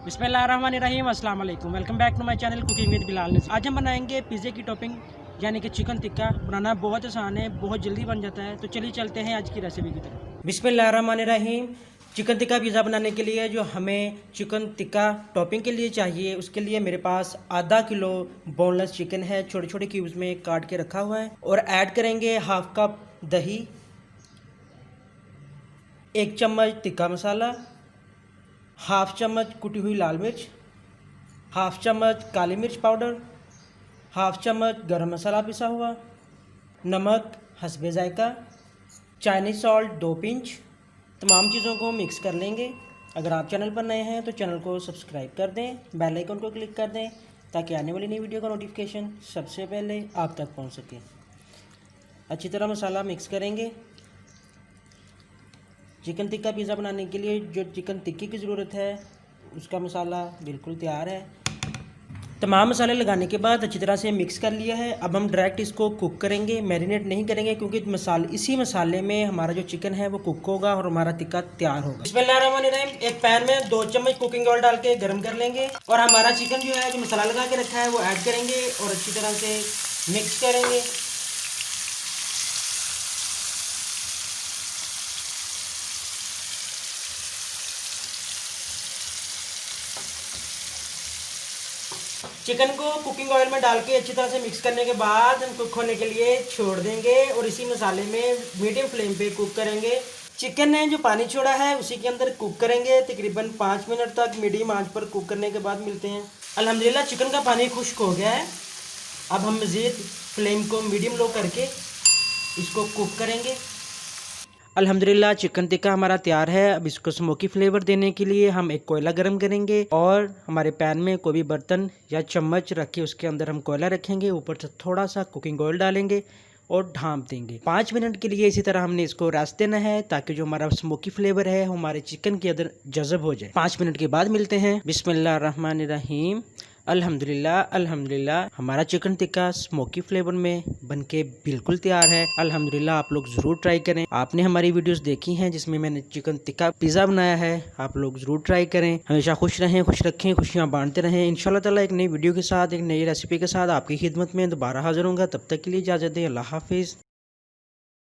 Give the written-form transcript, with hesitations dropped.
बिस्मिल्लाहिर्रहमानिर्रहीम, अस्सलाम वालेकुम। Welcome back to my channel cooking with Bilal. आज हम बनाएंगे पिज़्ज़े की टॉपिंग यानी कि चिकन टिक्का। बनाना बहुत आसान है, बहुत जल्दी बन जाता है। तो चलिए चलते हैं आज की रेसिपी की तरफ। बिस्मिल्लाहिर्रहमानिर्रहीम। चिकन टिक्का पिज़्ज़ा बनाने के लिए जो हमें चिकन टिक्का टॉपिंग के लिए चाहिए, उसके लिए मेरे पास आधा किलो बोनलेस चिकन है, छोटे छोटे क्यूब्स में काट के रखा हुआ है। और ऐड करेंगे हाफ कप दही, 1 चम्मच टिक्का मसाला, हाफ चम्मच कुटी हुई लाल मिर्च, हाफ चम्मच काली मिर्च पाउडर, हाफ चम्मच गरम मसाला पिसा हुआ, नमक हस्बे जायका, चाइनीज़ सॉल्ट 2 पिंच। तमाम चीज़ों को मिक्स कर लेंगे। अगर आप चैनल पर नए हैं तो चैनल को सब्सक्राइब कर दें, बेल आइकन को क्लिक कर दें ताकि आने वाली नई वीडियो का नोटिफिकेशन सबसे पहले आप तक पहुंच सके। अच्छी तरह मसाला मिक्स करेंगे। चिकन टिक्का पिज़्ज़ा बनाने के लिए जो चिकन टिक्की की ज़रूरत है उसका मसाला बिल्कुल तैयार है। तमाम मसाले लगाने के बाद अच्छी तरह से मिक्स कर लिया है। अब हम डायरेक्ट इसको कुक करेंगे, मैरिनेट नहीं करेंगे, क्योंकि इसी मसाले में हमारा जो चिकन है वो कुक होगा और हमारा टिक्का तैयार होगा। बिस्मिल्लाहिर्रहमानिर्रहीम। एक पैन में 2 चम्मच कुकिंग ऑयल डाल के गर्म कर लेंगे और हमारा चिकन जो है जो मसाला लगा के रखा है वो ऐड करेंगे और अच्छी तरह से मिक्स करेंगे। चिकन को कुकिंग ऑयल में डाल के अच्छी तरह से मिक्स करने के बाद हम कुक होने के लिए छोड़ देंगे और इसी मसाले में मीडियम फ्लेम पे कुक करेंगे। चिकन ने जो पानी छोड़ा है उसी के अंदर कुक करेंगे तकरीबन 5 मिनट तक मीडियम आंच पर कुक करने के बाद मिलते हैं। अल्हम्दुलिल्लाह चिकन का पानी खुश्क हो गया है। अब हम मज़ीद फ्लेम को मीडियम लो करके इसको कुक करेंगे। अल्हम्दुलिल्लाह चिकन टिक्का हमारा तैयार है। अब इसको स्मोकी फ्लेवर देने के लिए हम एक कोयला गर्म करेंगे और हमारे पैन में कोई भी बर्तन या चम्मच रख के उसके अंदर हम कोयला रखेंगे, ऊपर से थोड़ा सा कुकिंग ऑयल डालेंगे और ढाँप देंगे। 5 मिनट के लिए इसी तरह हमने इसको रेस्ट देना है ताकि जो हमारा स्मोकी फ्लेवर है हमारे चिकन के अंदर जज़ब हो जाए। 5 मिनट के बाद मिलते हैं। बिस्मिल्लाहिर्रहमानिर्रहीम। अल्हम्दुलिल्लाह अल्हम्दुलिल्लाह हमारा चिकन टिक्का स्मोकी फ्लेवर में बनके बिल्कुल तैयार है। अल्हम्दुलिल्लाह आप लोग ज़रूर ट्राई करें। आपने हमारी वीडियोस देखी हैं जिसमें मैंने चिकन टिक्का पिज़्ज़ा बनाया है, आप लोग ज़रूर ट्राई करें। हमेशा खुश रहें, खुश रखें, खुशियाँ बांटते रहें। इंशाल्लाह ताला एक नई वीडियो के साथ, एक नई रेसिपी के साथ आपकी खिदमत में दोबारा हाजिर होंगे। तब तक के लिए इजाज़त दें। अल्लाह हाफिज़।